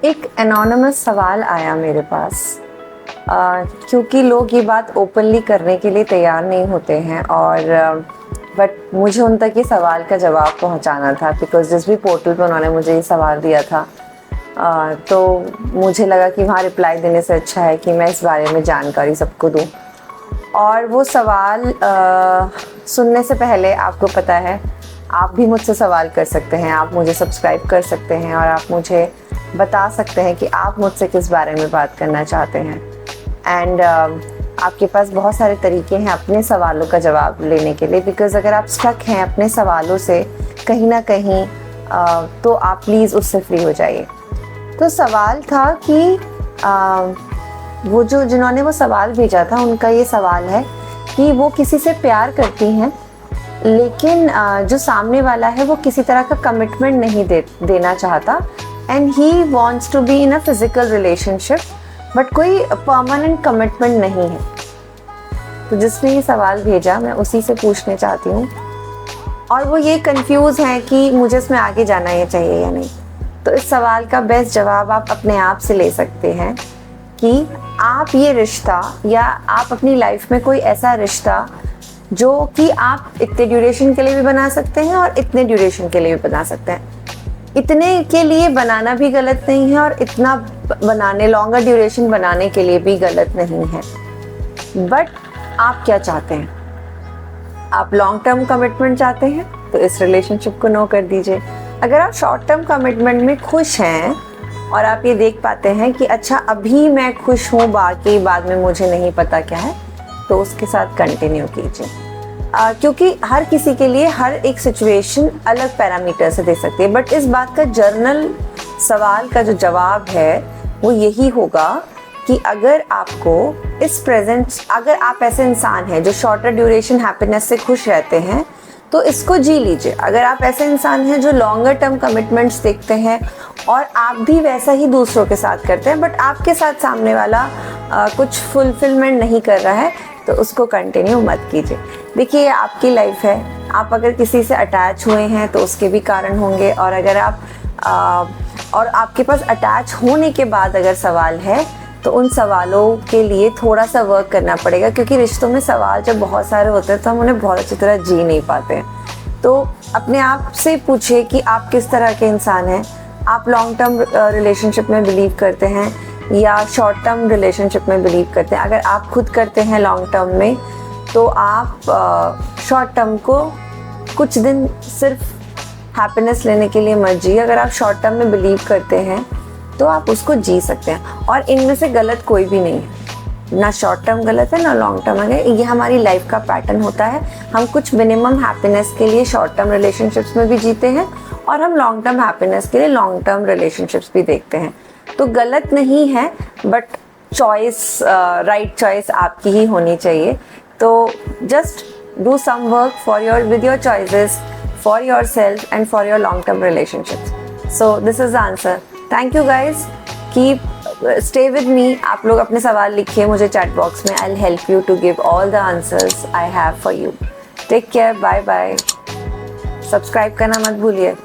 एक एनोनिमस सवाल आया मेरे पास क्योंकि लोग ये बात ओपनली करने के लिए तैयार नहीं होते हैं और बट मुझे उन तक ये सवाल का जवाब पहुंचाना था बिकॉज जिस भी पोर्टल पर उन्होंने मुझे ये सवाल दिया था तो मुझे लगा कि वहाँ रिप्लाई देने से अच्छा है कि मैं इस बारे में जानकारी सबको दूँ। और वो सवाल सुनने से पहले आपको पता है आप भी मुझसे सवाल कर सकते हैं, आप मुझे सब्सक्राइब कर सकते हैं और आप मुझे बता सकते हैं कि आप मुझसे किस बारे में बात करना चाहते हैं। एंड आपके पास बहुत सारे तरीके हैं अपने सवालों का जवाब लेने के लिए, बिकॉज़ अगर आप स्टक हैं अपने सवालों से कहीं ना कहीं तो आप प्लीज़ उससे फ्री हो जाइए। तो सवाल था कि वो जिन्होंने वो सवाल भेजा था उनका ये सवाल है कि वो किसी से प्यार करती हैं लेकिन जो सामने वाला है वो किसी तरह का कमिटमेंट नहीं देना चाहता and he wants to be in a physical relationship but कोई परमानेंट कमिटमेंट नहीं है। तो जिसने ये सवाल भेजा मैं उसी से पूछने चाहती हूँ और वो ये कंफ्यूज हैं कि मुझे इसमें आगे जाना ही चाहिए या नहीं। तो इस सवाल का बेस्ट जवाब आप अपने आप से ले सकते हैं कि आप ये रिश्ता या आप अपनी लाइफ में कोई ऐसा रिश्ता जो कि आप इतने ड्यूरेशन के लिए भी बना सकते हैं और इतने ड्यूरेशन के लिए भी बना सकते हैं। इतने के लिए बनाना भी गलत नहीं है और इतना बनाने लॉन्गर ड्यूरेशन बनाने के लिए भी गलत नहीं है। बट आप क्या चाहते हैं? आप लॉन्ग टर्म कमिटमेंट चाहते हैं तो इस रिलेशनशिप को नो कर दीजिए। अगर आप शॉर्ट टर्म कमिटमेंट में खुश हैं और आप ये देख पाते हैं कि अच्छा अभी मैं खुश हूँ बाकी बाद में मुझे नहीं पता क्या है, तो उसके साथ कंटिन्यू कीजिए। क्योंकि हर किसी के लिए हर एक सिचुएशन अलग पैरामीटर से दे सकती है। बट इस बात का जर्नल सवाल का जो जवाब है वो यही होगा कि अगर आपको इस प्रेजेंट अगर आप ऐसे इंसान हैं जो शॉर्टर ड्यूरेशन हैप्पीनेस से खुश रहते हैं तो इसको जी लीजिए। अगर आप ऐसे इंसान हैं जो लॉन्गर टर्म कमिटमेंट्स देखते हैं और आप भी वैसा ही दूसरों के साथ करते हैं बट आपके साथ सामने वाला कुछ फुलफिलमेंट नहीं कर रहा है तो उसको कंटिन्यू मत कीजिए। देखिए आपकी लाइफ है, आप अगर किसी से अटैच हुए हैं तो उसके भी कारण होंगे और अगर आप और आपके पास अटैच होने के बाद अगर सवाल है तो उन सवालों के लिए थोड़ा सा वर्क करना पड़ेगा, क्योंकि रिश्तों में सवाल जब बहुत सारे होते हैं तो हम उन्हें बहुत अच्छी तरह जी नहीं पाते हैं। तो अपने आप से पूछिए कि आप किस तरह के इंसान हैं। आप लॉन्ग टर्म रिलेशनशिप में बिलीव करते हैं या शॉर्ट टर्म रिलेशनशिप में बिलीव करते हैं। अगर आप खुद करते हैं लॉन्ग टर्म में तो आप शॉर्ट टर्म को कुछ दिन सिर्फ हैप्पीनेस लेने के लिए मत जिए। अगर आप शॉर्ट टर्म में बिलीव करते हैं तो आप उसको जी सकते हैं और इनमें से गलत कोई भी नहीं है, ना शॉर्ट टर्म गलत है ना लॉन्ग टर्म है। ये हमारी लाइफ का पैटर्न होता है। हम कुछ मिनिमम हैप्पीनेस के लिए शॉर्ट टर्म रिलेशनशिप्स में भी जीते हैं और हम लॉन्ग टर्म हैप्पीनेस के लिए लॉन्ग टर्म रिलेशनशिप्स भी देखते हैं। तो गलत नहीं है बट चॉइस राइट चॉइस आपकी ही होनी चाहिए। तो just do some work for your with your choices for yourself and for your long term relationships. So this is the answer. Thank you guys, keep stay with me. आप लोग अपने सवाल लिखिए मुझे चैट बॉक्स में। I will help you to give all the answers I have for you. Take care, bye bye. Subscribe करना मत भूलिए।